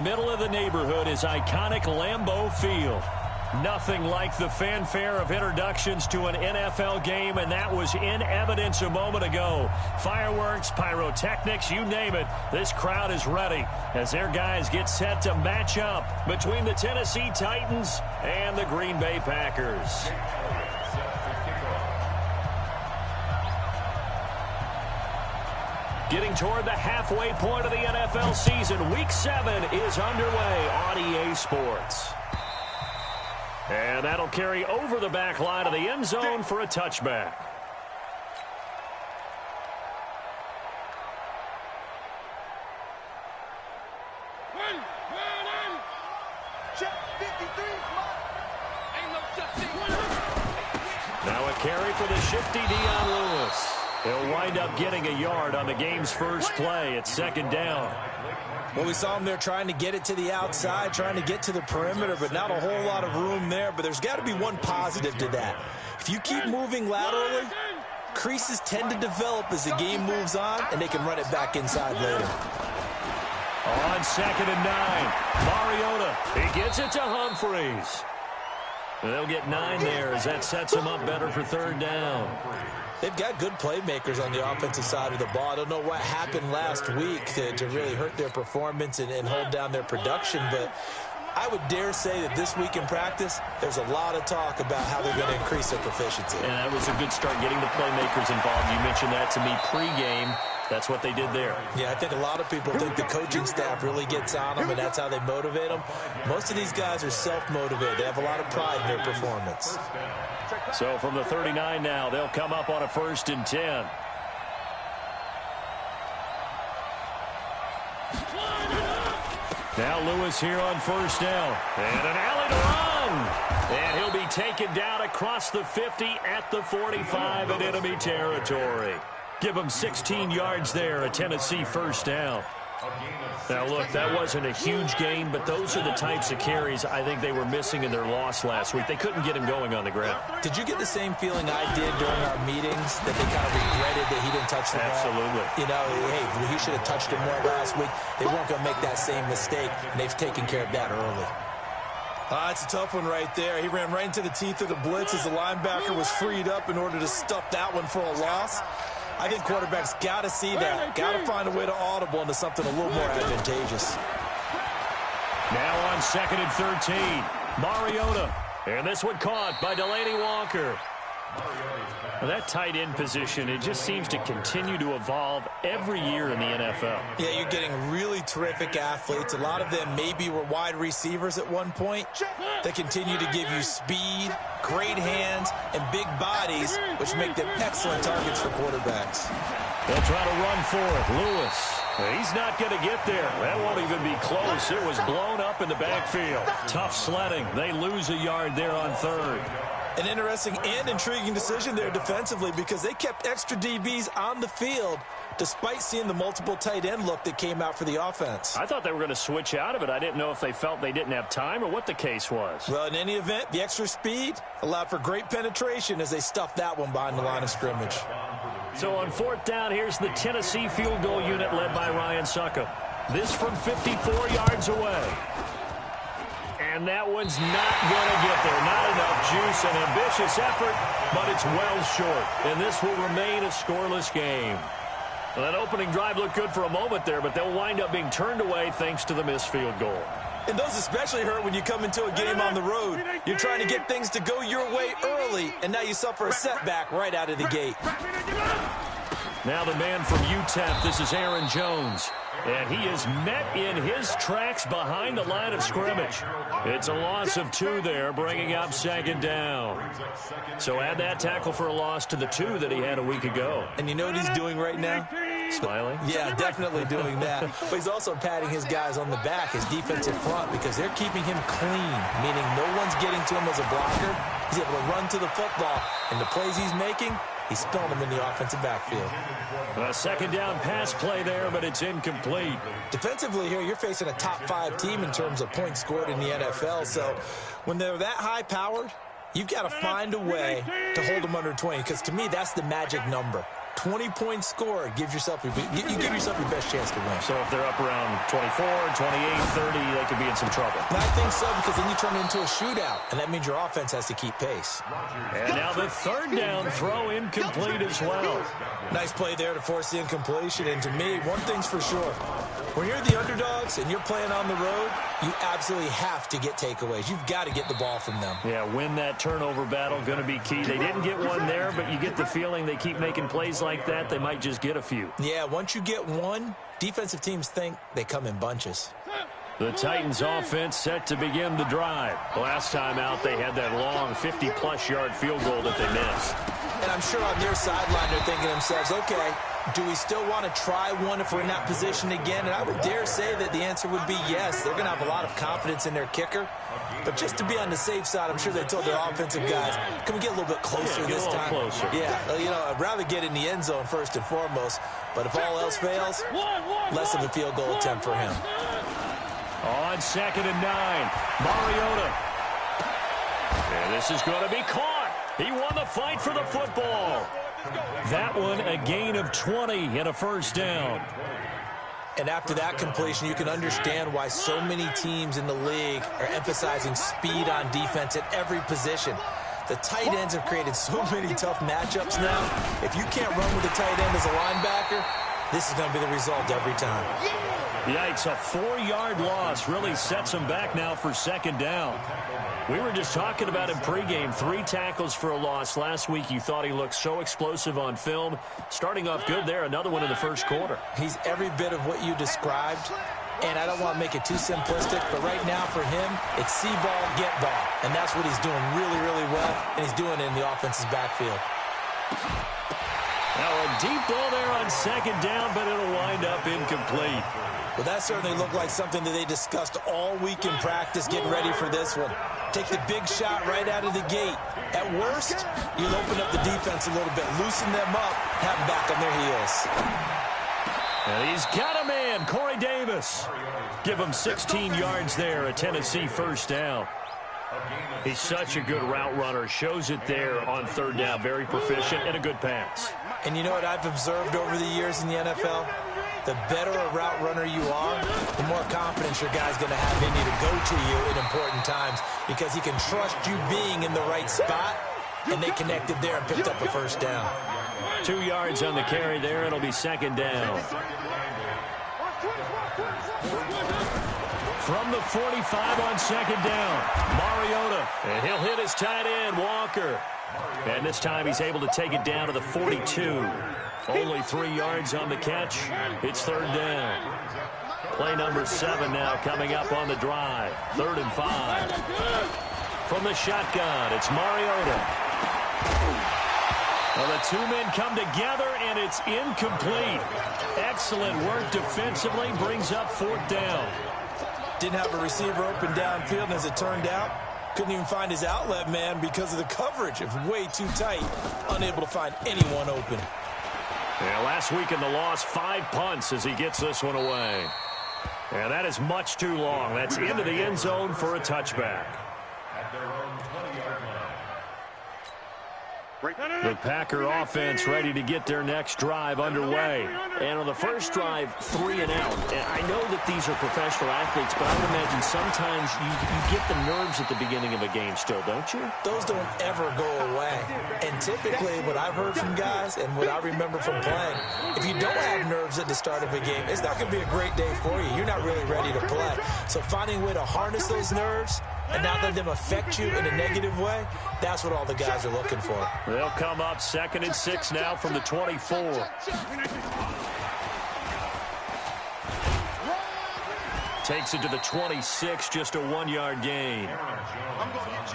Middle of the neighborhood is iconic Lambeau Field. Nothing like the fanfare of introductions to an NFL game, and that was in evidence a moment ago. Fireworks, pyrotechnics, you name it. This crowd is ready as their guys get set to match up between the Tennessee Titans and the Green Bay Packers. Getting toward the halfway point of the NFL season, Week 7 is underway on EA Sports. And that'll carry over the back line of the end zone for a touchback. Now a carry for the shifty Dion Lewis. He'll wind up getting a yard on the game's first play. It's second down. Well, we saw him there trying to get it to the outside, trying to get to the perimeter, but not a whole lot of room there. But there's got to be one positive to that. If you keep moving laterally, creases tend to develop as the game moves on, and they can run it back inside later. On 2nd and 9, Mariota. He gets it to Humphries. They'll get 9 there as that sets them up better for third down. They've got good playmakers on the offensive side of the ball. I don't know what happened last week to really hurt their performance and hold down their production, but I would dare say that this week in practice, there's a lot of talk about how they're going to increase their proficiency. And that was a good start, getting the playmakers involved. You mentioned that to me pregame. That's what they did there. Yeah, I think a lot of people think the coaching staff really gets on them, and that's how they motivate them. Most of these guys are self-motivated. They have a lot of pride in their performance. So from the 39 now, they'll come up on a 1st and 10. Now Lewis here on 1st down. And an alley to run. And he'll be taken down across the 50 at the 45 in enemy territory. Give him 16 yards there, a Tennessee 1st down. Now, look, that wasn't a huge gain, but those are the types of carries I think they were missing in their loss last week. They couldn't get him going on the ground. Did you get the same feeling I did during our meetings, that they kind of regretted that he didn't touch the ball? Absolutely. You know, hey, he should have touched it more last week. They weren't going to make that same mistake, and they've taken care of that early. It's a tough one right there. He ran right into the teeth of the blitz as the linebacker was freed up in order to stuff that one for a loss. I think quarterbacks got to see that. Got to find a way to audible into something a little more advantageous. Now on 2nd and 13, Mariota. And this one caught by Delaney Walker. Well, that tight end position, it just seems to continue to evolve every year in the NFL. Yeah, you're getting really terrific athletes. A lot of them maybe were wide receivers at one point. They continue to give you speed, great hands, and big bodies, which make them excellent targets for quarterbacks. They'll try to run for it. Lewis. He's not going to get there. That won't even be close. It was blown up in the backfield. Tough sledding. They lose a yard there on 3rd. An interesting and intriguing decision there defensively, because they kept extra DBs on the field despite seeing the multiple tight end look that came out for the offense. I thought they were going to switch out of it. I didn't know if they felt they didn't have time or what the case was. Well, in any event, the extra speed allowed for great penetration as they stuffed that one behind the line of scrimmage. So on 4th down, here's the Tennessee field goal unit led by Ryan Succop. This from 54 yards away. And that one's not going to get there. Not enough juice. An ambitious effort, but it's well short. And this will remain a scoreless game. Well, that opening drive looked good for a moment there, but they'll wind up being turned away thanks to the missed field goal. And those especially hurt when you come into a game on the road. You're trying to get things to go your way early, and now you suffer a setback right out of the gate. Now the man from UTEP, this is Aaron Jones. And he is met in his tracks behind the line of scrimmage. It's a loss of 2 there, bringing up 2nd down. So add that tackle for a loss to the 2 that he had a week ago. And you know what he's doing right now? Smiling? Yeah, definitely doing that. But he's also patting his guys on the back, his defensive front, because they're keeping him clean, meaning no one's getting to him as a blocker. He's able to run to the football, and the plays he's making, he's spelling them in the offensive backfield. A 2nd down pass play there, but it's incomplete. Defensively here, you're facing a top 5 team in terms of points scored in the NFL. So when they're that high-powered, you've got to find a way to hold them under 20, because to me, that's the magic number. 20-point score gives yourself you give yourself your best chance to win. So if they're up around 24, 28, 30, they could be in some trouble. And I think so, because then you turn it into a shootout, and that means your offense has to keep pace. And now the third down throw incomplete as well. Nice play there to force the incompletion. And to me, one thing's for sure. When you're the underdogs and you're playing on the road, you absolutely have to get takeaways. You've got to get the ball from them. Yeah, win that turnover battle, going to be key. They didn't get one there, but you get the feeling they keep making plays like that, they might just get a few. Yeah, once you get one, defensive teams think they come in bunches. The Titans offense set to begin the drive. Last time out, they had that long 50-plus yard field goal that they missed. And I'm sure on their sideline they're thinking to themselves, okay, do we still want to try one if we're in that position again? And I would dare say that the answer would be yes. They're going to have a lot of confidence in their kicker. But just to be on the safe side, I'm sure they told their offensive guys, can we get a little bit closer this time? Closer. Yeah, you know, I'd rather get in the end zone first and foremost. But if all else fails, less of a field goal attempt for him. On 2nd and 9, Mariota. And this is going to be caught. He won the fight for the football. That one, a gain of 20 and a first down. And after that completion, you can understand why so many teams in the league are emphasizing speed on defense at every position. The tight ends have created so many tough matchups now. If you can't run with the tight end as a linebacker, this is going to be the result every time. Yikes, a 4-yard loss really sets them back now for 2nd down. We were just talking about him pregame. 3 tackles for a loss. Last week you thought he looked so explosive on film. Starting off good there, another one in the first quarter. He's every bit of what you described, and I don't want to make it too simplistic, but right now for him, it's see ball, get ball. And that's what he's doing really, really well, and he's doing it in the offense's backfield. Now a deep ball there on 2nd down, but it'll wind up incomplete. Well, that certainly looked like something that they discussed all week in practice, getting ready for this one. Take the big shot right out of the gate. At worst, you'll open up the defense a little bit, loosen them up, have them back on their heels. And he's got a man, Corey Davis. Give him 16 yards there, a Tennessee first down. He's such a good route runner. Shows it there on 3rd down. Very proficient and a good pass. And you know what I've observed over the years in the NFL? The better a route runner you are, the more confidence your guy's going to have in you to go to you in important times, because he can trust you being in the right spot, and they connected there and picked up a first down. 2 yards on the carry there. It'll be 2nd down. From the 45 on 2nd down, Mariota. And he'll hit his tight end, Walker. And this time he's able to take it down to the 42. Only 3 yards on the catch. It's 3rd down. Play number 7 now coming up on the drive. 3rd and 5. From the shotgun, it's Mariota. Well, the 2 men come together, and it's incomplete. Excellent work defensively. Brings up 4th down. Didn't have a receiver open downfield, and as it turned out, couldn't even find his outlet man because of the coverage. It was way too tight. Unable to find anyone open. Yeah, last week in the loss, 5 punts as he gets this one away. And that is much too long. That's into the end zone for a touchback. The Packer offense ready to get their next drive underway. And on the first drive, 3 and out. And I know that these are professional athletes, but I would imagine sometimes you get the nerves at the beginning of a game still, don't you? Those don't ever go away. And typically, what I've heard from guys and what I remember from playing, if you don't have nerves at the start of a game, it's not going to be a great day for you. You're not really ready to play. So finding a way to harness those nerves and not let them affect you in a negative way, that's what all the guys are looking for. They'll come up 2nd and 6 now from the 24. Takes it to the 26, just a 1-yard gain.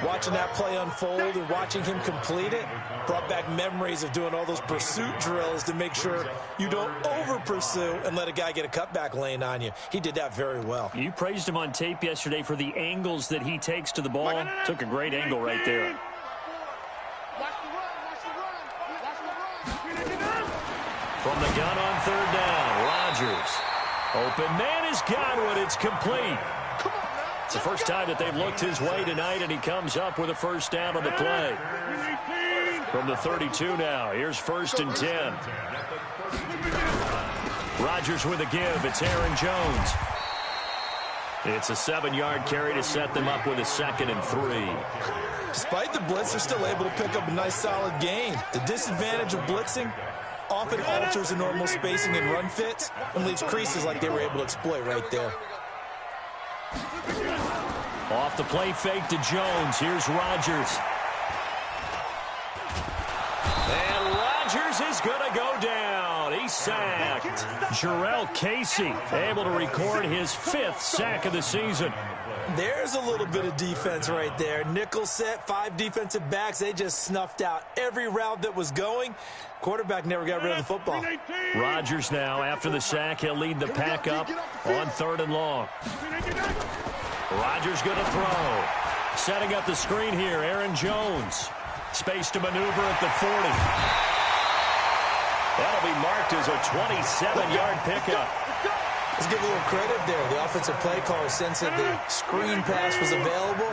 Watching that play unfold and watching him complete it brought back memories of doing all those pursuit drills to make sure you don't over-pursue and let a guy get a cutback lane on you. He did that very well. You praised him on tape yesterday for the angles that he takes to the ball. Took a great angle right there. From the gun on 3rd down, Rodgers. Open man is Godwin. It's complete. It's the first time that they've looked his way tonight, and he comes up with a first down on the play. From the 32 now, here's 1st and 10. Rodgers with a give. It's Aaron Jones. It's a 7-yard carry to set them up with a 2nd and 3. Despite the blitz, they're still able to pick up a nice solid gain. The disadvantage of blitzing often alters the normal spacing and run fits and leaves creases like they were able to exploit right there. Off the play fake to Jones. Here's Rodgers. And Rodgers is going to go down. He's sacked. Jarrell Casey able to record his 5th sack of the season. There's a little bit of defense right there. Nickel set, 5 defensive backs. They just snuffed out every route that was going. Quarterback never got rid of the football. Rodgers now, after the sack, he'll lead the pack up on 3rd and long. Rodgers going to throw. Setting up the screen here, Aaron Jones. Space to maneuver at the 40. That'll be marked as a 27-yard pickup. Let's give a little credit there. The offensive play caller sensed that the screen pass was available.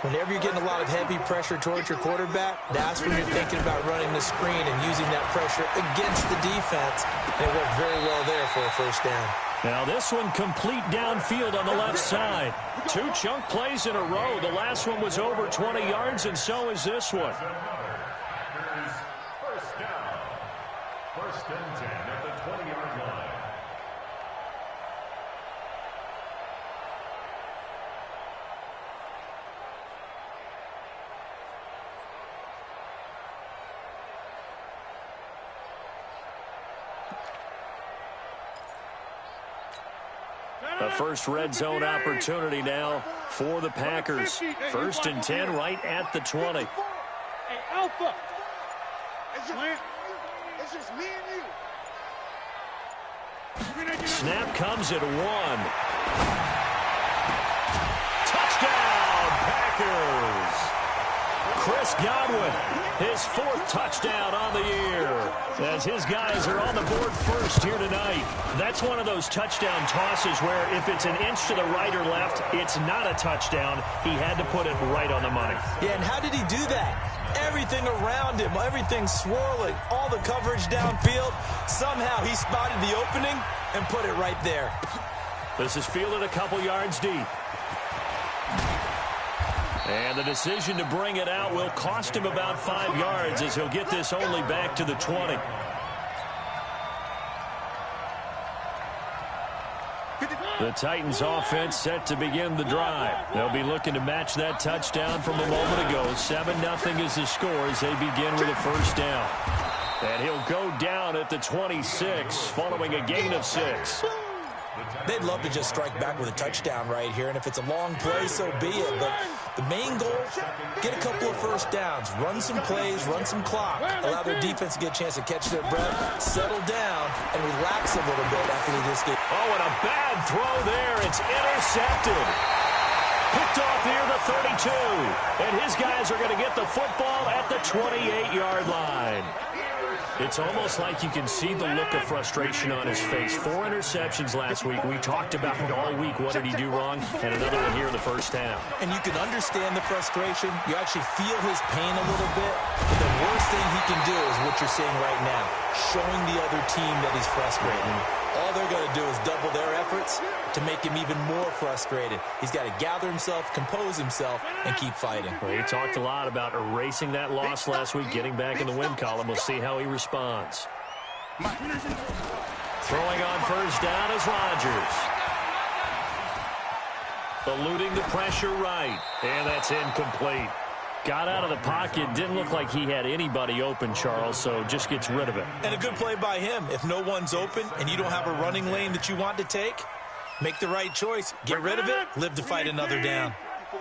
Whenever you're getting a lot of heavy pressure towards your quarterback, that's when you're thinking about running the screen and using that pressure against the defense. And it worked very well there for a 1st down. Now this one complete downfield on the left side. 2 chunk plays in a row. The last one was over 20 yards, and so is this one. First down. 1st and 10 at the 20-yard line. A first red zone opportunity now for the Packers. 1st and 10 right at the 20. Hey, Alpha. It's just me and you. Snap comes at 1. Touchdown, Packers. Chris Godwin, his 4th touchdown on the year, as his guys are on the board first here tonight. That's one of those touchdown tosses where if it's an inch to the right or left, it's not a touchdown. He had to put it right on the money. Yeah, and how did he do that? Everything around him, everything swirling, all the coverage downfield. Somehow he spotted the opening and put it right there. This is fielded a couple yards deep. And the decision to bring it out will cost him about 5 yards as he'll get this only back to the 20. The Titans offense set to begin the drive. They'll be looking to match that touchdown from a moment ago. 7-0 is the score as they begin with a 1st down. And he'll go down at the 26 following a gain of 6. They'd love to just strike back with a touchdown right here, and if it's a long play, so be it. But the main goal, get a couple of 1st downs, run some plays, run some clock, allow their defense to get a chance to catch their breath, settle down, and relax a little bit after they just get... Oh, and a bad throw there. It's intercepted. Picked off near the 32. And his guys are going to get the football at the 28-yard line. It's almost like you can see the look of frustration on his face. 4 interceptions last week. We talked about it all week. What did he do wrong? And another one here in the 1st half. And you can understand the frustration. You actually feel his pain a little bit. But the worst thing he can do is what you're seeing right now, showing the other team that he's frustrated. All they're going to do is double their efforts to make him even more frustrated. He's got to gather himself, compose himself, and keep fighting. Well, he talked a lot about erasing that loss last week, getting back in the win column. We'll see how he responds. Throwing on 1st down is Rodgers. Eluding the pressure right, and that's incomplete. Got out of the pocket, didn't look like he had anybody open, Charles, so just gets rid of it. And a good play by him. If no one's open and you don't have a running lane that you want to take, make the right choice. Get rid of it, live to fight another down.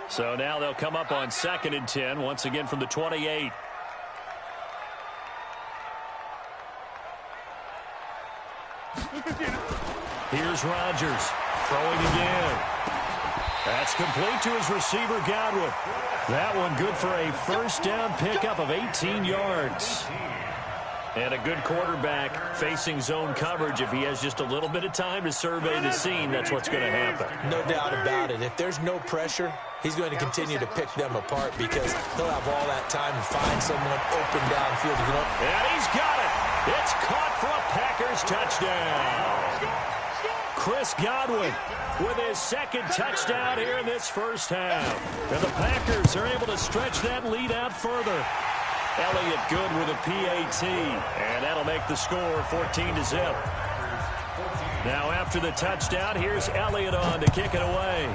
So now they'll come up on 2nd and 10, once again from the 28. Here's Rodgers, throwing again. That's complete to his receiver, Godwin. That one good for a 1st down pickup of 18 yards. And a good quarterback facing zone coverage. If he has just a little bit of time to survey the scene, that's what's going to happen. No doubt about it. If there's no pressure, he's going to continue to pick them apart because he'll have all that time to find someone open downfield. And he's got it. It's caught for a Packers touchdown. Chris Godwin with his second touchdown here in this first half. And the Packers are able to stretch that lead out further. Elliott good with a PAT, and that'll make the score 14-0. Now after the touchdown, here's Elliott on to kick it away.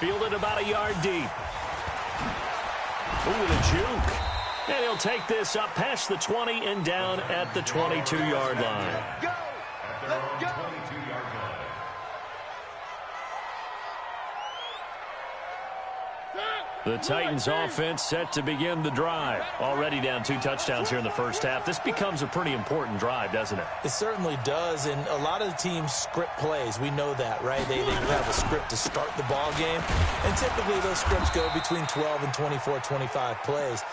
Fielded about a yard deep. Ooh, the juke. And he'll take this up past the 20 and down at the 22-yard line. Go! Let's go! The Titans offense set to begin the drive. Already down 2 touchdowns here in the first half. This becomes a pretty important drive, doesn't it? It certainly does, and a lot of the teams script plays. We know that, right? They have a script to start the ball game, and typically those scripts go between 12 and 24, 25 plays.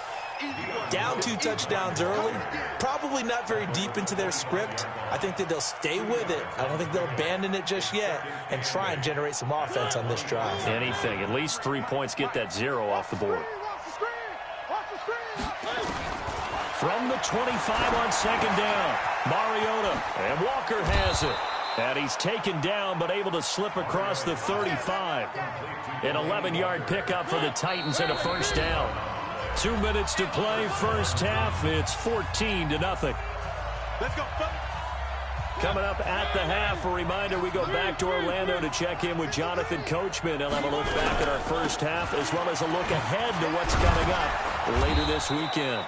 Down 2 touchdowns early, probably not very deep into their script. I think that they'll stay with it. I don't think they'll abandon it just yet and try and generate some offense on this drive. Anything. At least 3 points, get that 0 off the board. From the 25 on second down, Mariota, and Walker has it. And he's taken down but able to slip across the 35. An 11-yard pickup for the Titans and a first down. 2 minutes to play, first half. It's 14-0. Let's go. Coming up at the half, a reminder, we go back to Orlando to check in with Jonathan Coachman. He'll have a look back at our first half as well as a look ahead to what's coming up later this weekend.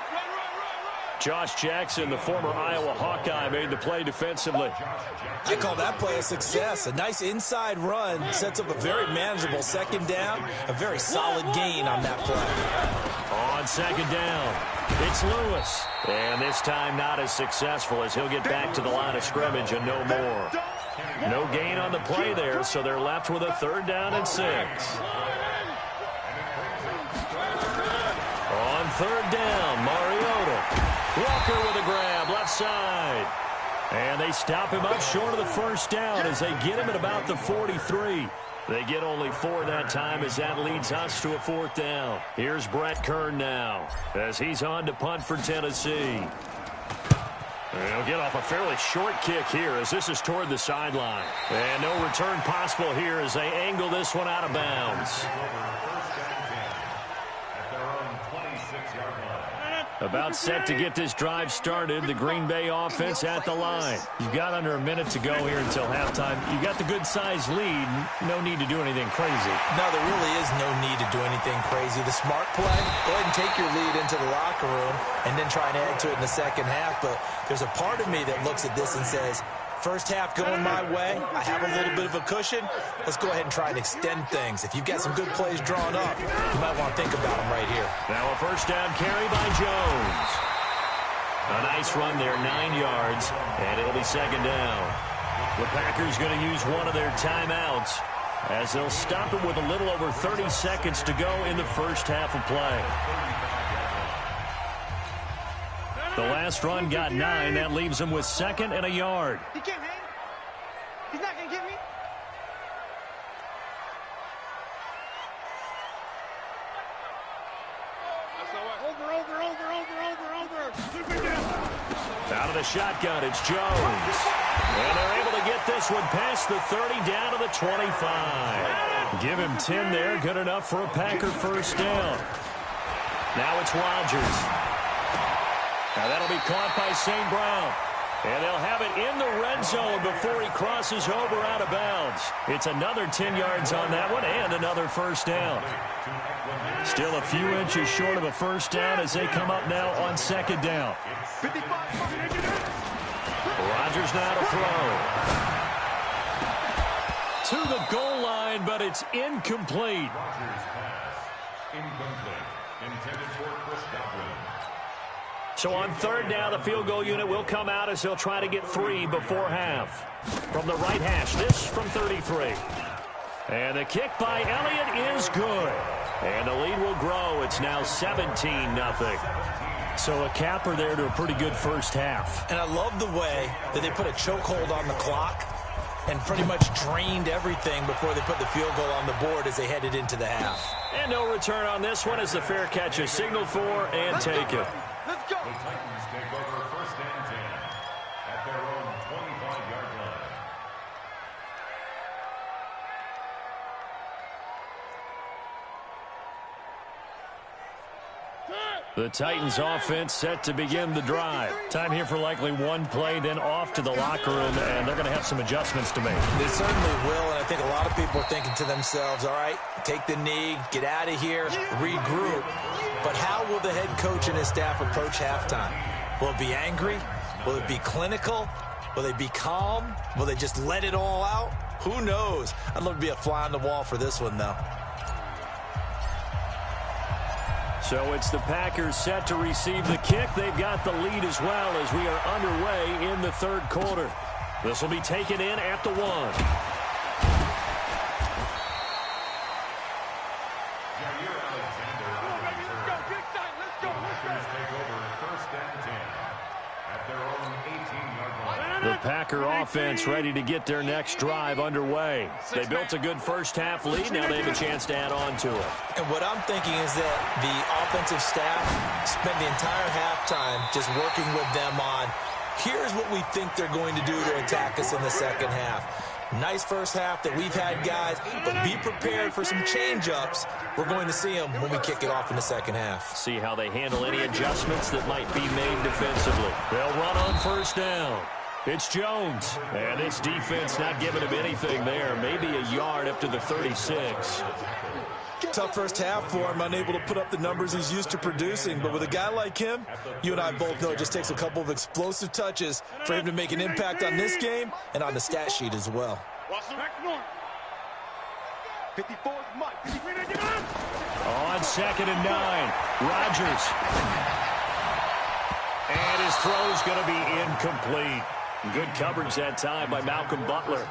Josh Jackson, the former Iowa Hawkeye, made the play defensively. I call that play a success. A nice inside run sets up a very manageable second down. A very solid gain on that play. On second down, it's Lewis. And this time not as successful as he'll get back to the line of scrimmage and no more. No gain on the play there, so they're left with a 3rd down and 6. On 3rd down, Mariota. Walker with a grab, left side. And they stop him up short of the first down as they get him at about the 43. They get only 4 that time as that leads us to a 4th down. Here's Brett Kern now as he's on to punt for Tennessee. They'll get off a fairly short kick here as this is toward the sideline. And no return possible here as they angle this one out of bounds. About set to get this drive started. The Green Bay offense at the line. You've got under a minute to go here until halftime. You've got the good-sized lead. No need to do anything crazy. No, there really is no need to do anything crazy. The smart play, go ahead and take your lead into the locker room and then try and add to it in the second half. But there's a part of me that looks at this and says, first half going my way. I have a little bit of a cushion. Let's go ahead and try and extend things. If you've got some good plays drawn up, you might want to think about them right here. Now a first down carry by Jones. A nice run there, 9 yards, and it'll be second down. The Packers going to use one of their timeouts as they'll stop it with a little over 30 seconds to go in the first half of play. The last run got 9. That leaves him with 2nd and a yard. He can't hang. He's not going to get me. Over. Out of the shotgun, it's Jones. And they're able to get this one past the 30 down to the 25. Give him 10 there. Good enough for a Packer first down. Now it's Rodgers. Now that'll be caught by St. Brown. And they'll have it in the red zone before he crosses over out of bounds. It's another 10 yards on that one and another first down. Still a few inches short of a first down as they come up now on second down. Rodgers now to throw. To the goal line, but it's incomplete. Intended for Chris Godwin. So on third down, the field goal unit will come out as they'll try to get 3 before half. From the right hash, this from 33. And the kick by Elliott is good. And the lead will grow. It's now 17-0. So a capper there to a pretty good first half. And I love the way that they put a chokehold on the clock and pretty much drained everything before they put the field goal on the board as they headed into the half. And no return on this one as the fair catch is signaled for and taken. Let's go. The Titans take over 1st and 10 at their own 25-yard line. The Titans offense set to begin the drive. Time here for likely one play, then off to the locker room, and they're going to have some adjustments to make. They certainly will, and I think a lot of people are thinking to themselves, all right, take the knee, get out of here, regroup. But how will the head coach and his staff approach halftime? Will it be angry? Will it be clinical? Will they be calm? Will they just let it all out? Who knows? I'd love to be a fly on the wall for this one, though. So it's the Packers set to receive the kick. They've got the lead as well as we are underway in the third quarter. This will be taken in at the 1. The Packer offense ready to get their next drive underway. They built a good first half lead. Now they have a chance to add on to it. And what I'm thinking is that the offensive staff spent the entire halftime just working with them on, here's what we think they're going to do to attack us in the second half. Nice first half that we've had, guys, but be prepared for some change-ups. We're going to see them when we kick it off in the second half. See how they handle any adjustments that might be made defensively. They'll run on first down. It's Jones, and this defense not giving him anything there. Maybe a yard up to the 36. Tough first half for him, unable to put up the numbers he's used to producing. But with a guy like him, you and I both know it just takes a couple of explosive touches for him to make an impact on this game and on the stat sheet as well. 54 Mike. On 2nd and 9, Rodgers. And his throw's going to be incomplete. Good coverage that time by Malcolm Butler.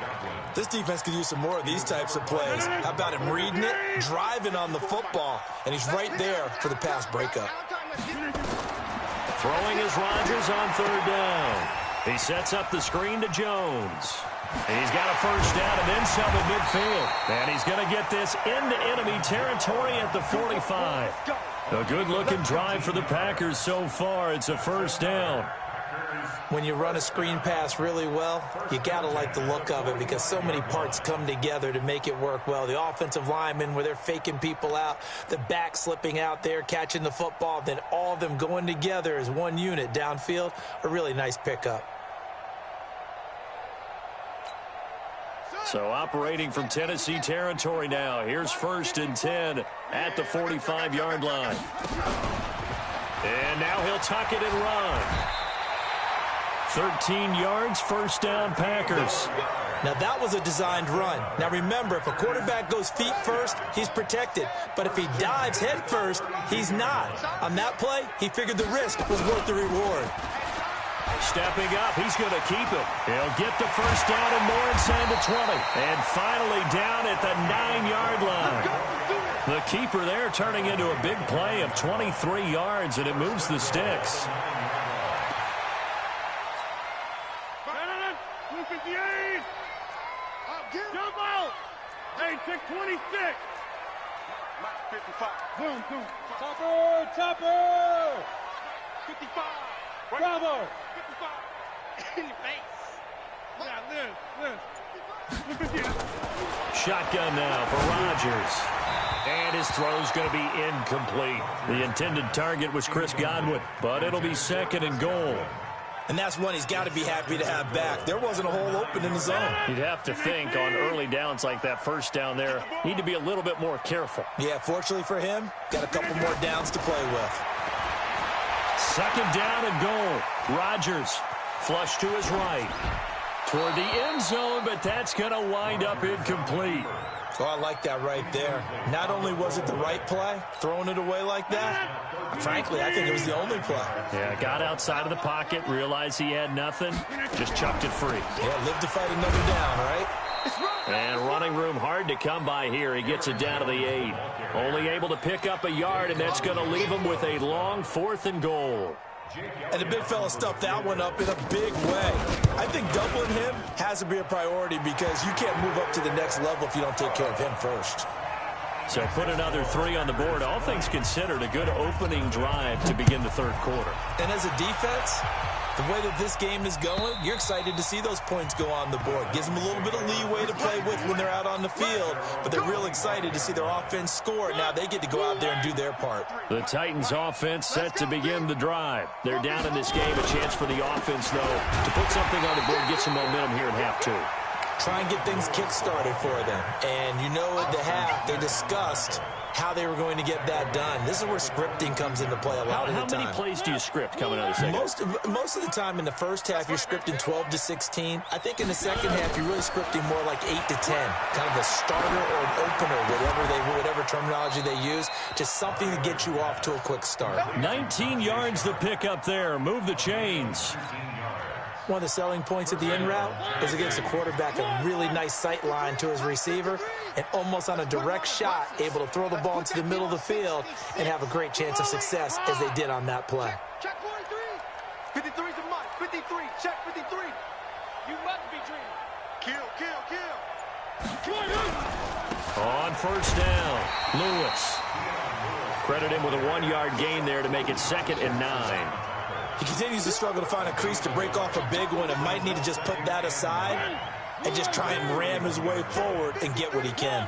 This defense could use some more of these types of plays. How about him reading it, driving on the football, and he's right there for the pass breakup. Throwing is Rodgers on 3rd down. He sets up the screen to Jones. He's got a first down and then some at midfield. And he's going to get this into enemy territory at the 45. A good-looking drive for the Packers so far. It's a first down. When you run a screen pass really well, you got to like the look of it because so many parts come together to make it work well. The offensive linemen, where they're faking people out, the back slipping out there, catching the football, then all of them going together as one unit downfield, a really nice pickup. So operating from Tennessee territory now. Here's 1st and 10 at the 45-yard line. And now he'll tuck it and run. 13 yards, first down, Packers. Now, that was a designed run. Now, remember, if a quarterback goes feet first, he's protected. But if he dives head first, he's not. On that play, he figured the risk was worth the reward. Stepping up, he's going to keep it. He'll get the first down and more inside the 20. And finally down at the 9-yard line. The keeper there turning into a big play of 23 yards, and it moves the sticks. 258. Jump out. Hey, check 26. 55. Boom, boom. Topper. 55. Bravo. 55. In your face. Yeah, Liz. Shotgun now for Rodgers. And his throw's going to be incomplete. The intended target was Chris Godwin, but it'll be 2nd and goal. And that's one he's got to be happy to have back. There wasn't a hole open in the zone. You'd have to think on early downs like that first down there, need to be a little bit more careful. Yeah, fortunately for him, got a couple more downs to play with. 2nd down and goal. Rodgers flush to his right. Toward the end zone, but that's going to wind up incomplete. Oh, I like that right there. Not only was it the right play, throwing it away like that, frankly, I think it was the only play. Yeah, got outside of the pocket, realized he had nothing, just chucked it free. Yeah, live to fight another down, right? It's right. And running room hard to come by here. He gets it down to the 8. Only able to pick up a yard, and that's going to leave him with a long 4th and goal. And the big fella stuffed that one up in a big way. I think doubling him has to be a priority because you can't move up to the next level if you don't take care of him first. So put another 3 on the board. All things considered, a good opening drive to begin the third quarter. And as a defense, the way that this game is going, you're excited to see those points go on the board. Gives them a little bit of leeway to play with when they're out on the field, but they're real excited to see their offense score. Now they get to go out there and do their part. The Titans offense set to begin the drive. They're down in this game. A chance for the offense, though, to put something on the board, get some momentum here in half 2. Try and get things kick-started for them. And you know at the half, they discussed how they were going to get that done. This is where scripting comes into play a lot of the time. How many plays do you script coming out of the second? Most of the time in the first half, you're scripting 12 to 16. I think in the second half, you're really scripting more like 8 to 10. Kind of a starter or an opener, whatever terminology they use. Just something to get you off to a quick start. 19 yards the pick up there. Move the chains. One of the selling points of the in route is against the quarterback, a really nice sight line to his receiver, and almost on a direct shot, able to throw the ball into the middle of the field and have a great chance of success as they did on that play. Check 43. 53 is a must. 53. Check 53. You must be dreaming. Kill. On first down, Lewis. Credit him with a 1-yard gain there to make it 2nd and 9. He continues to struggle to find a crease to break off a big one and might need to just put that aside and just try and ram his way forward and get what he can.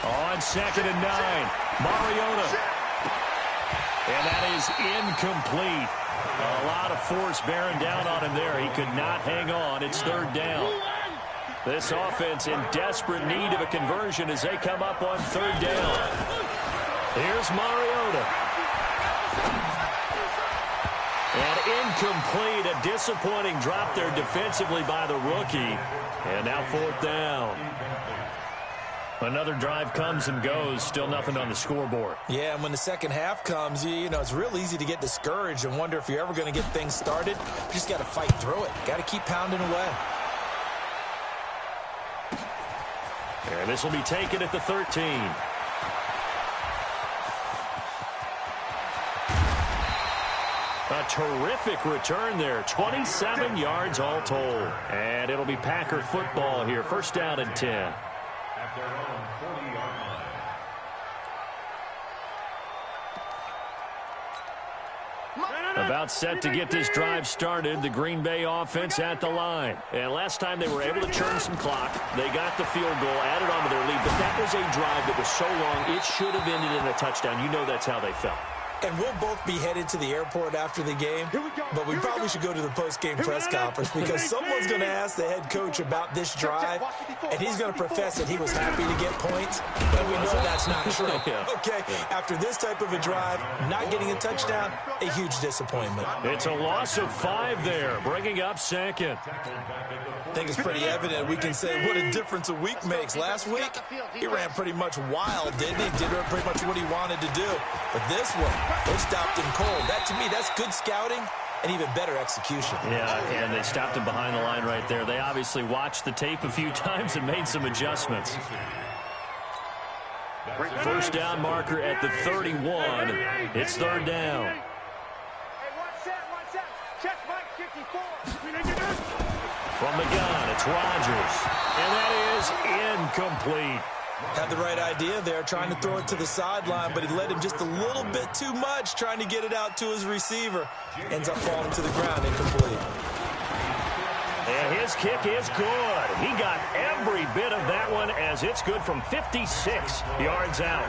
On 2nd and 9, Mariota. And that is incomplete. A lot of force bearing down on him there. He could not hang on. It's 3rd down. This offense in desperate need of a conversion as they come up on 3rd down. Here's Mariota. And incomplete, a disappointing drop there defensively by the rookie. And now 4th down. Another drive comes and goes, still nothing on the scoreboard. Yeah, and when the second half comes, you know, it's real easy to get discouraged and wonder if you're ever going to get things started. You just got to fight through it. Got to keep pounding away. And this will be taken at the 13. A terrific return there. 27 yards all told. And it'll be Packer football here. 1st down and 10. At their own 40-yard line. About set to get this drive started. The Green Bay offense at the line. And last time they were able to churn some clock. They got the field goal, added on to their lead. But that was a drive that was so long, it should have ended in a touchdown. You know that's how they felt. And we'll both be headed to the airport after the game, but we probably should go to the post-game press conference because someone's going to ask the head coach about this drive, and he's going to profess that he was happy to get points, and we know that's not true. Okay, after this type of a drive, not getting a touchdown, a huge disappointment. It's a loss of 5 there, bringing up 2nd. I think it's pretty evident. We can say what a difference a week makes. Last week, he ran pretty much wild, didn't he? Did pretty much what he wanted to do. But this one, they stopped him cold. That, to me, that's good scouting and even better execution. Yeah, and they stopped him behind the line right there. They obviously watched the tape a few times and made some adjustments. 1st down marker at the 31. It's 3rd down. Hey, watch that. Check Mike 54. From the gun, it's Rodgers. And that is incomplete. Had the right idea there, trying to throw it to the sideline, but he led him just a little bit too much, trying to get it out to his receiver. Ends up falling to the ground, incomplete. And his kick is good. He got every bit of that one as it's good from 56 yards out.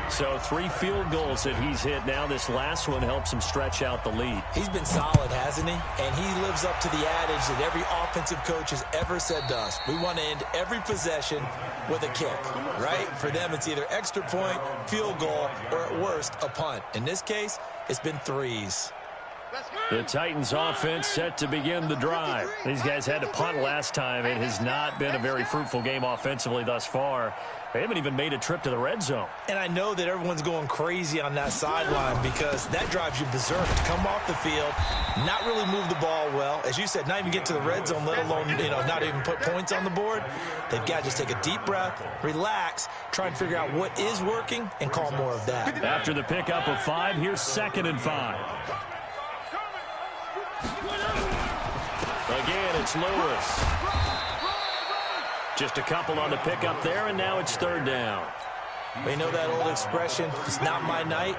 So 3 field goals that he's hit now. This last one helps him stretch out the lead. He's been solid, hasn't he? And he lives up to the adage that every offensive coach has ever said to us. We want to end every possession with a kick, right? For them, it's either extra point, field goal, or at worst, a punt. In this case, it's been 3s. The Titans offense set to begin the drive. These guys had to punt last time. It has not been a very fruitful game offensively thus far. They haven't even made a trip to the red zone. And I know that everyone's going crazy on that sideline because that drives you berserk to come off the field, not really move the ball well. As you said, not even get to the red zone, let alone, not even put points on the board. They've got to just take a deep breath, relax, try and figure out what is working, and call more of that. After the pickup of 5, here's 2nd and 5. Again, it's Lewis. Just a couple on the pickup there, and now it's 3rd down. We know that old expression, it's not my night.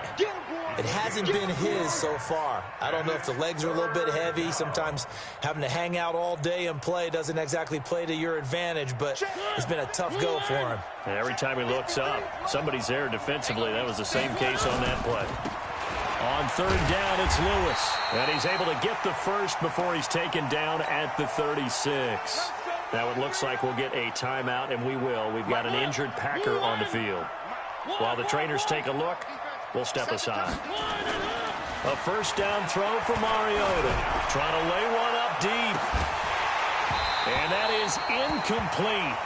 It hasn't been his so far. I don't know if the legs are a little bit heavy. Sometimes having to hang out all day and play doesn't exactly play to your advantage, but it's been a tough go for him. And every time he looks up, somebody's there defensively. That was the same case on that play. On 3rd down, it's Lewis. And he's able to get the first before he's taken down at the 36. Now it looks like we'll get a timeout, and we will. We've got an injured Packer on the field. While the trainers take a look, we'll step aside. A 1st down throw for Mariota. Trying to lay one up deep. And that is incomplete.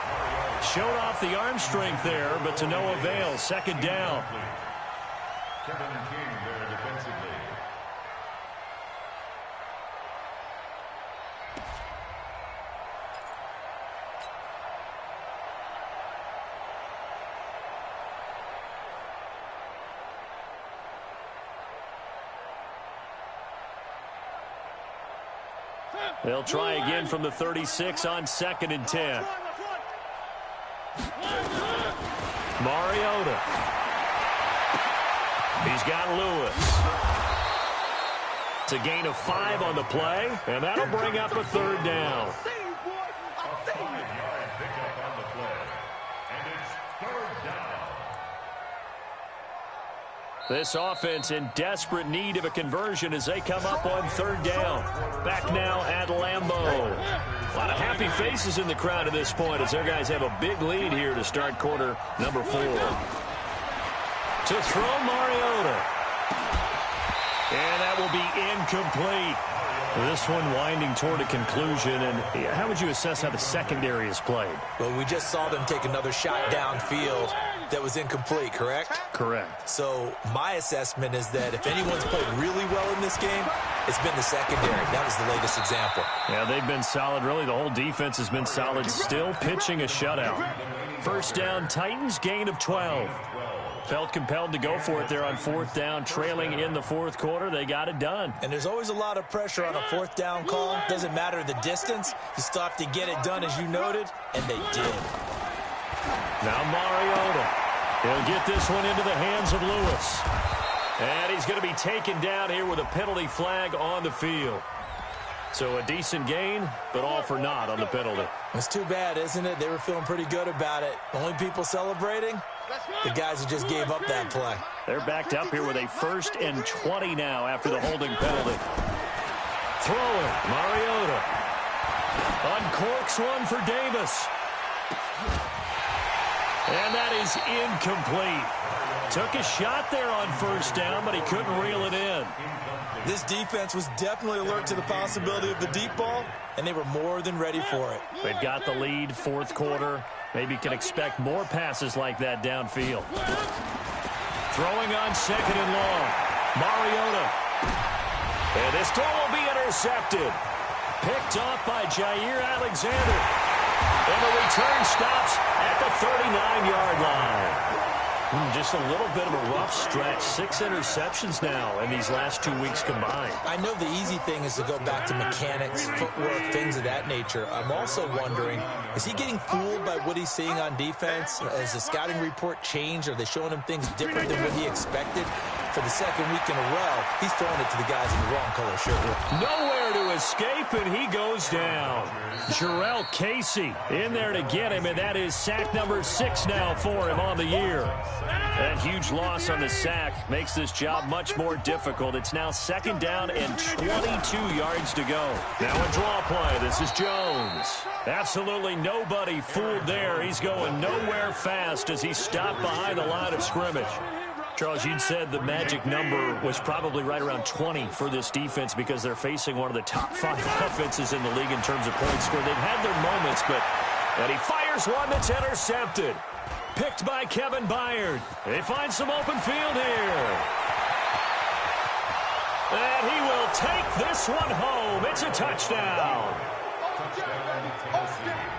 Showed off the arm strength there, but to no avail. 2nd down. Kevin King there defensively. They'll try again from the 36 on 2nd and 10. Mariota. He's got Lewis. It's a gain of 5 on the play, and that'll bring up a 3rd down. A 5-yard pickup on the play. And it's 3rd down. This offense in desperate need of a conversion as they come up on 3rd down. Back now at Lambeau. A lot of happy faces in the crowd at this point as their guys have a big lead here to start quarter number 4. To throw Mariota. And that will be incomplete. This one winding toward a conclusion. And how would you assess how the secondary has played? Well, we just saw them take another shot downfield that was incomplete, correct? Correct. So my assessment is that if anyone's played really well in this game, it's been the secondary. That was the latest example. Yeah, they've been solid. Really, the whole defense has been solid. Still pitching a shutout. 1st down, Titans, gain of 12. Felt compelled to go for it there on 4th down, trailing in the 4th quarter. They got it done. And there's always a lot of pressure on a 4th down call. Doesn't matter the distance. You still have to get it done, as you noted, and they did. Now Mariota. He'll get this one into the hands of Lewis. And he's going to be taken down here with a penalty flag on the field. So a decent gain, but all for naught on the penalty. It's too bad, isn't it? They were feeling pretty good about it. Only people celebrating? The guys who just gave up that play. They're backed up here with a 1st and 20 now after the holding penalty. Throwing, Mariota. Uncorks one for Davis. And that is incomplete. Took a shot there on 1st down, but he couldn't reel it in. This defense was definitely alert to the possibility of the deep ball, and they were more than ready for it. They've got the lead, 4th quarter. Maybe can expect more passes like that downfield. Throwing on 2nd and long. Mariota. And this throw will be intercepted. Picked off by Jair Alexander. And the return stops at the 39-yard line. Just a little bit of a rough stretch. 6 interceptions now in these last 2 weeks combined. I know the easy thing is to go back to mechanics, footwork, things of that nature. I'm also wondering, is he getting fooled by what he's seeing on defense? Has the scouting report changed? Are they showing him things different than what he expected? For the 2nd week in a row, he's throwing it to the guys in the wrong color shirt. Nowhere to escape, and he goes down. Jarrell Casey in there to get him, and that is sack number 6 now for him on the year. That huge loss on the sack makes this job much more difficult. It's now 2nd down and 22 yards to go. Now a draw play. This is Jones. Absolutely nobody fooled there. He's going nowhere fast as he stopped behind the line of scrimmage. Charles, you'd said the magic number was probably right around 20 for this defense because they're facing one of the top 5 offenses in the league in terms of points scored. They've had their moments, and he fires one that's intercepted. Picked by Kevin Byard. They find some open field here. And he will take this one home. It's a touchdown.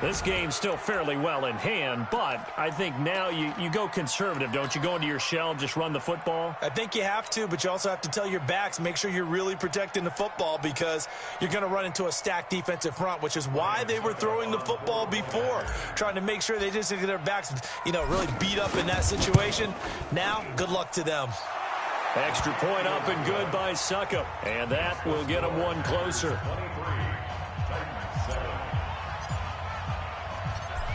This game's still fairly well in hand, but I think now you go conservative, don't you? Go into your shell and just run the football? I think you have to, but you also have to tell your backs, make sure you're really protecting the football because you're going to run into a stacked defensive front, which is why they were throwing the football before, trying to make sure they just get their backs, really beat up in that situation. Now, good luck to them. Extra point up and good by Suckup, and that will get them one closer.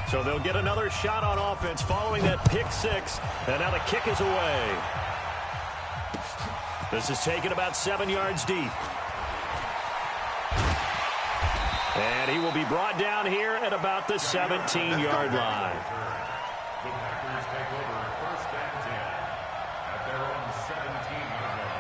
So they'll get another shot on offense following that pick 6. And now the kick is away. This is taken about 7 yards deep. And he will be brought down here at about the 17-yard line. The Packers take over first and 10 at their own 17-yard line.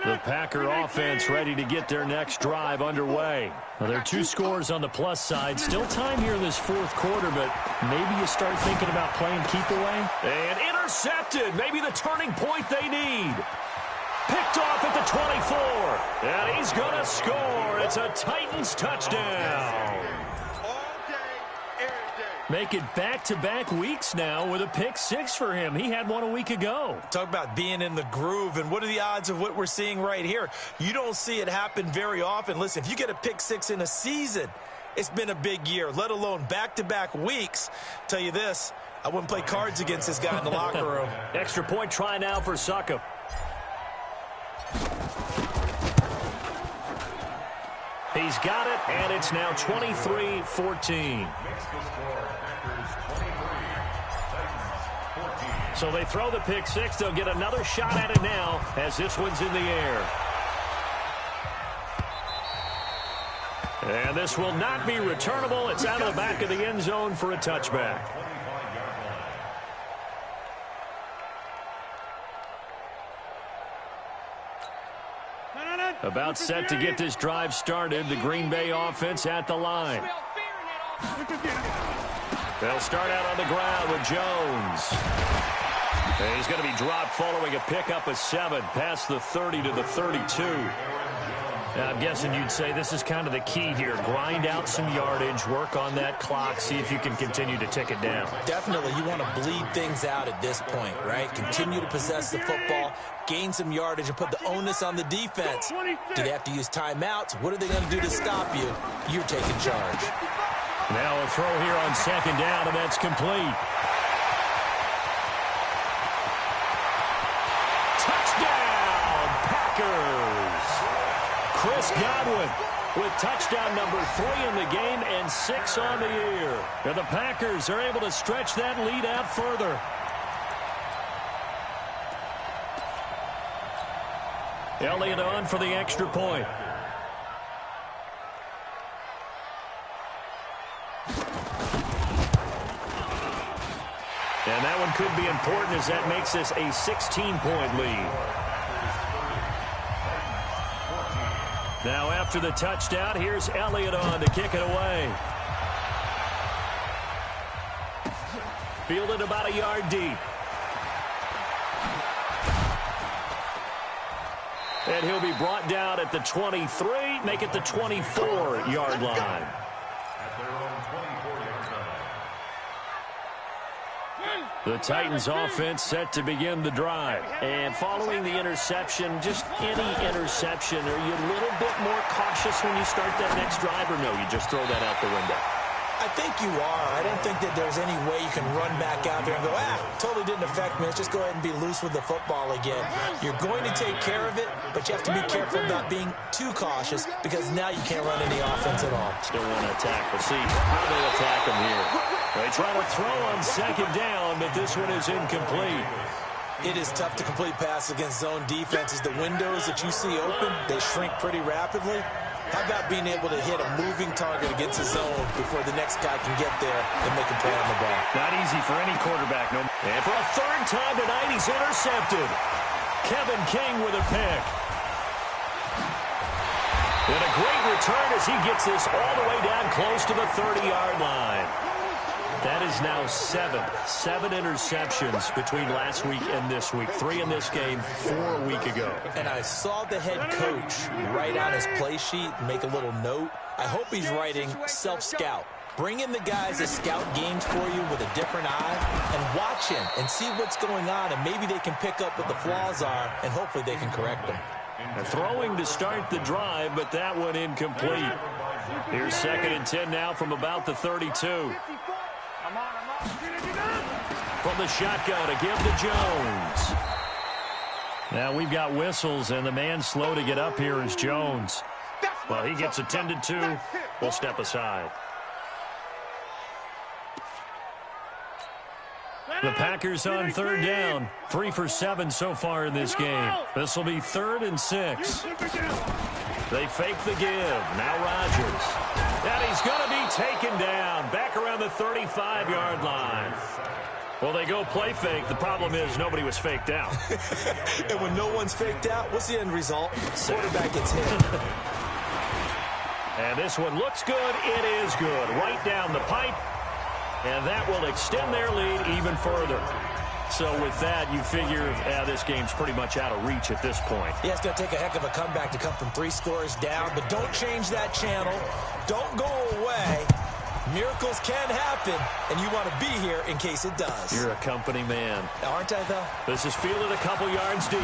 The Packer offense ready to get their next drive underway. Well, there are 2 scores on the plus side. Still time here in this 4th quarter, but maybe you start thinking about playing keep away. And intercepted. Maybe the turning point they need. Picked off at the 24. And he's going to score. It's a Titans touchdown. Make it back-to-back weeks now with a pick 6 for him. He had one a week ago. Talk about being in the groove, and what are the odds of what we're seeing right here? You don't see it happen very often. Listen, if you get a pick 6 in a season, it's been a big year, let alone back-to-back weeks. Tell you this, I wouldn't play cards against this guy in the locker room. Extra point try now for Suckup. He's got it, and it's now 23-14. So they throw the pick 6. They'll get another shot at it now as this one's in the air. And this will not be returnable. It's out of the back of the end zone for a touchback. About set to get this drive started. The Green Bay offense at the line. They'll start out on the ground with Jones. And he's going to be dropped following a pickup of 7 past the 30 to the 32. I'm guessing you'd say this is kind of the key here. Grind out some yardage, work on that clock, see if you can continue to tick it down. Definitely. You want to bleed things out at this point, right? Continue to possess the football, gain some yardage, and put the onus on the defense. Do they have to use timeouts? What are they going to do to stop you? You're taking charge. Now a throw here on 2nd down, and that's complete. Touchdown, Packers! Chris Godwin with touchdown number 3 in the game and 6 on the year. And the Packers are able to stretch that lead out further. Elliott on for the extra point. And that one could be important as that makes this a 16-point lead. Now after the touchdown, here's Elliott on to kick it away. Fielded about a yard deep. And he'll be brought down at the 23, make it the 24-yard line. The Titans offense set to begin the drive. And following the interception, just any interception, are you a little bit more cautious when you start that next drive, or no, you just throw that out the window? I think you are. I don't think that there's any way you can run back out there and go, totally didn't affect me. Let's just go ahead and be loose with the football again. You're going to take care of it, but you have to be careful about being too cautious because now you can't run any offense at all. Still want to attack. We'll see how they attack him here. They try to throw on 2nd down, but this one is incomplete. It is tough to complete passes against zone defenses. The windows that you see open, they shrink pretty rapidly. How about being able to hit a moving target against his zone before the next guy can get there and make a play on the ball? Not easy for any quarterback. No. And for a third time tonight, he's intercepted. Kevin King with a pick. And a great return as he gets this all the way down close to the 30-yard line. That is now seven interceptions between last week and this week. 3 in this game, 4 a week ago. And I saw the head coach write on his play sheet and make a little note. I hope he's writing self-scout. Bring in the guys that scout games for you with a different eye and watch him and see what's going on, and maybe they can pick up what the flaws are, and hopefully they can correct them. Throwing to start the drive, but that one incomplete. Here's 2nd and 10 now from about the 32. From the shotgun to give to Jones. Now we've got whistles, and the man slow to get up here is Jones. Well, he gets attended to. We'll step aside. The Packers on 3rd down. 3 for 7 so far in this game. This will be 3rd and 6. They fake the give. Now Rodgers. And he's going to be taken down. Back around the 35-yard line. Well, they go play fake. The problem is nobody was faked out. And when no one's faked out, what's the end result? Quarterback gets hit. And this one looks good. It is good. Right down the pipe. And that will extend their lead even further. So with that, you figure this game's pretty much out of reach at this point. Yeah, it's going to take a heck of a comeback to come from 3 scores down. But don't change that channel. Don't go away. Miracles can happen, and you want to be here in case it does. You're a company man. Aren't I, though? This is fielded a couple yards deep.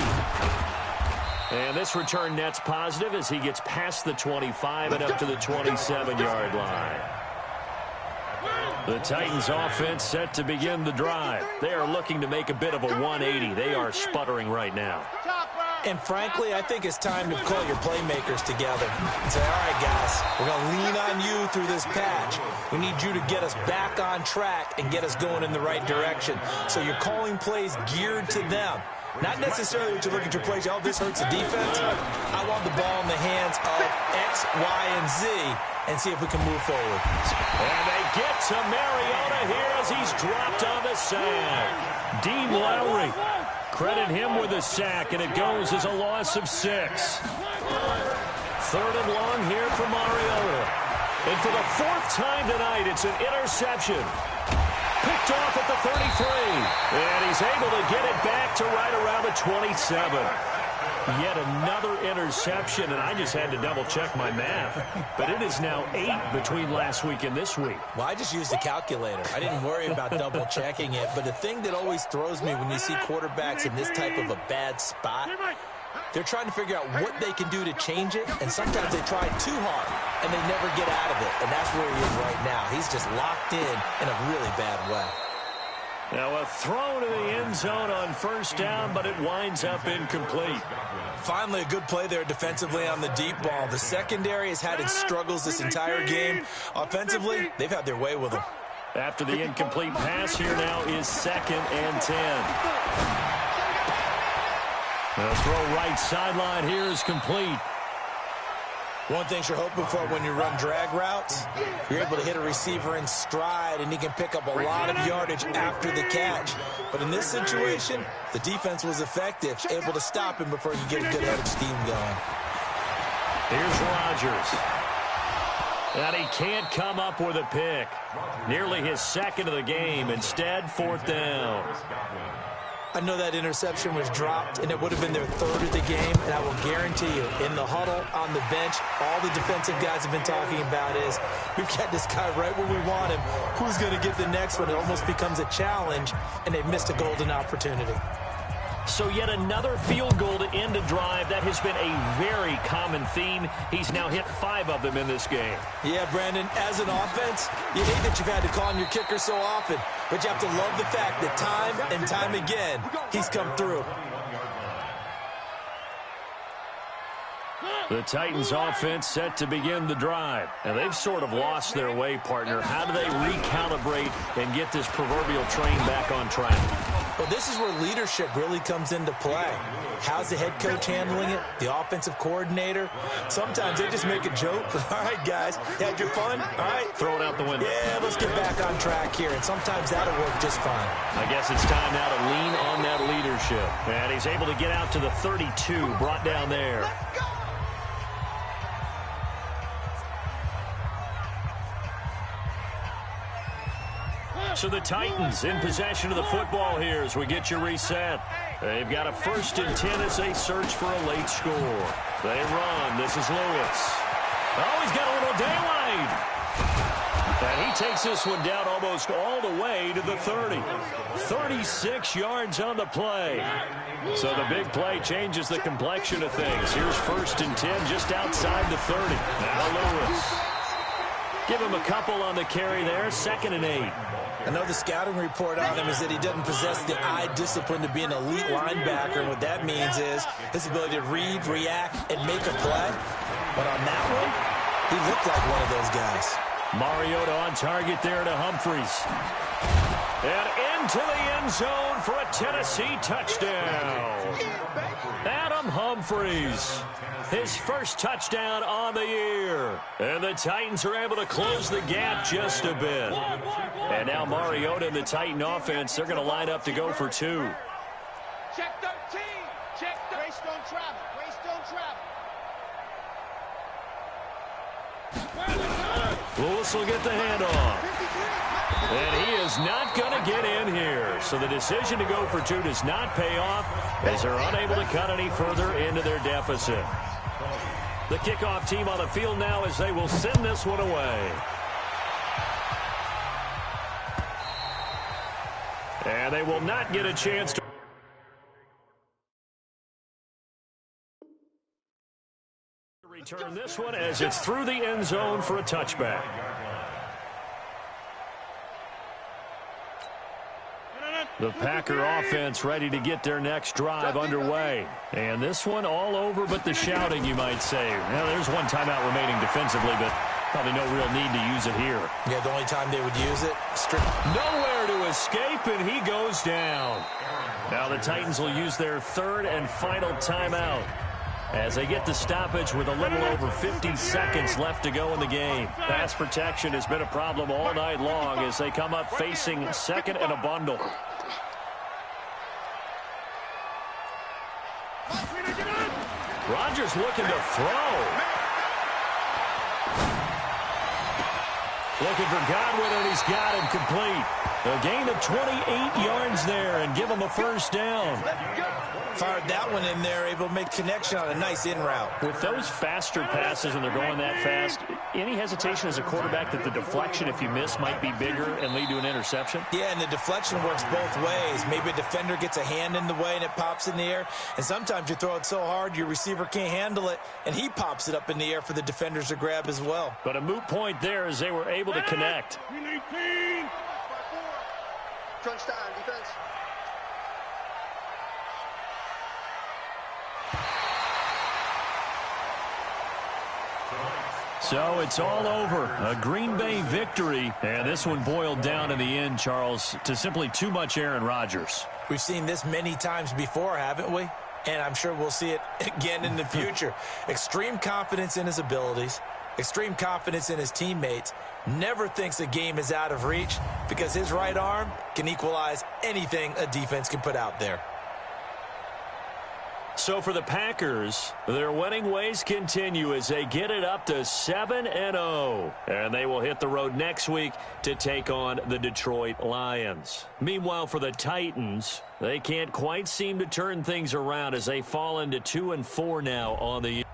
And this return net's positive as he gets past the 25 and up to the 27-yard line. The Titans offense set to begin the drive. They are looking to make a bit of a 180. They are sputtering right now. And frankly, I think it's time to call your playmakers together and say, all right, guys, we're going to lean on you through this patch. We need you to get us back on track and get us going in the right direction. So you're calling plays geared to them. Not necessarily that you look at your plays, oh, this hurts the defense. I want the ball in the hands of X, Y, and Z and see if we can move forward. And they get to Mariota here as he's dropped on the sack. Dean Lowry, credit him with a sack, and it goes as a loss of 6. 3rd and long here for Mariota. And for the 4th time tonight, it's an interception. Picked off at the 33. And he's able to get it back to right around the 27. Yet another interception, and I just had to double-check my math. But it is now 8 between last week and this week. Well, I just used a calculator. I didn't worry about double-checking it. But the thing that always throws me when you see quarterbacks in this type of a bad spot, they're trying to figure out what they can do to change it, and sometimes they try too hard, and they never get out of it. And that's where he is right now. He's just locked in a really bad way. Now a throw to the end zone on 1st down, but it winds up incomplete. Finally, a good play there defensively on the deep ball. The secondary has had its struggles this entire game. Offensively, they've had their way with them. After the incomplete pass, here now is 2nd and 10. The throw right sideline here is complete. One thing you're hoping for when you run drag routes, you're able to hit a receiver in stride, and he can pick up a lot of yardage after the catch. But in this situation, the defense was effective, able to stop him before you get a good head of steam going. Here's Rodgers. And he can't come up with a pick. Nearly his 2nd of the game. Instead, 4th down. I know that interception was dropped, and it would have been their 3rd of the game, and I will guarantee you, in the huddle, on the bench, all the defensive guys have been talking about is, we've got this guy right where we want him. Who's going to get the next one? It almost becomes a challenge, and they've missed a golden opportunity. So yet another field goal to end a drive. That has been a very common theme. He's now hit 5 of them in this game. Yeah, Brandon, as an offense, you hate that you've had to call on your kicker so often, but you have to love the fact that time and time again, he's come through. The Titans offense set to begin the drive. And they've sort of lost their way, partner. How do they recalibrate and get this proverbial train back on track? Well, this is where leadership really comes into play. How's the head coach handling it? The offensive coordinator? Sometimes they just make a joke. All right, guys, had your fun? All right. Throw it out the window. Yeah, let's get back on track here, and sometimes that'll work just fine. I guess it's time now to lean on that leadership. And he's able to get out to the 32, brought down there. Let's go! So the Titans in possession of the football here as we get you reset. They've got a 1st and 10 as they search for a late score. They run. This is Lewis. Oh, he's got a little daylight. And he takes this one down almost all the way to the 30. 36 yards on the play. So the big play changes the complexion of things. Here's 1st and 10 just outside the 30. Now Lewis. Give him a couple on the carry there. 2nd and 8. I know the scouting report on him is that he doesn't possess the eye discipline to be an elite linebacker. And what that means is his ability to read, react, and make a play. But on that one, he looked like one of those guys. Mariota on target there to Humphries. And into the end zone for a Tennessee touchdown. Adam Humphries. His first touchdown on the year. And the Titans are able to close the gap just a bit. And now Mariota and the Titan offense, they're going to line up to go for 2. Check 13. Check 13. Grace don't travel. Grace don't travel. Lewis will get the handoff. And he is not going to get in here. So the decision to go for 2 does not pay off as they're unable to cut any further into their deficit. The kickoff team on the field now as they will send this one away. And they will not get a chance to return this one as it's through the end zone for a touchback. The Packer offense ready to get their next drive underway. And this one all over but the shouting, you might say. Now, there's one timeout remaining defensively, but probably no real need to use it here. Yeah, the only time they would use it. Nowhere to escape, and he goes down. Now the Titans will use their 3rd and final timeout as they get the stoppage with a little over 50 seconds left to go in the game. Pass protection has been a problem all night long as they come up facing 2nd and a bundle. Rodgers looking to throw. Looking for Godwin, and he's got him complete. A gain of 28 yards there and give him a 1st down. Fired that one in there, able to make connection on a nice in route. With those faster passes and they're going that fast, any hesitation as a quarterback that the deflection, if you miss, might be bigger and lead to an interception? Yeah, and the deflection works both ways. Maybe a defender gets a hand in the way and it pops in the air. And sometimes you throw it so hard your receiver can't handle it, and he pops it up in the air for the defenders to grab as well. But a moot point there as they were able to connect. Crunch time, defense. So it's all over. A Green Bay victory. And this one boiled down in the end, Charles, to simply too much Aaron Rodgers. We've seen this many times before, haven't we? And I'm sure we'll see it again in the future. Extreme confidence in his abilities. Extreme confidence in his teammates. Never thinks a game is out of reach because his right arm can equalize anything a defense can put out there. So for the Packers, their winning ways continue as they get it up to 7-0. And they will hit the road next week to take on the Detroit Lions. Meanwhile, for the Titans, they can't quite seem to turn things around as they fall into 2-4 now on the year.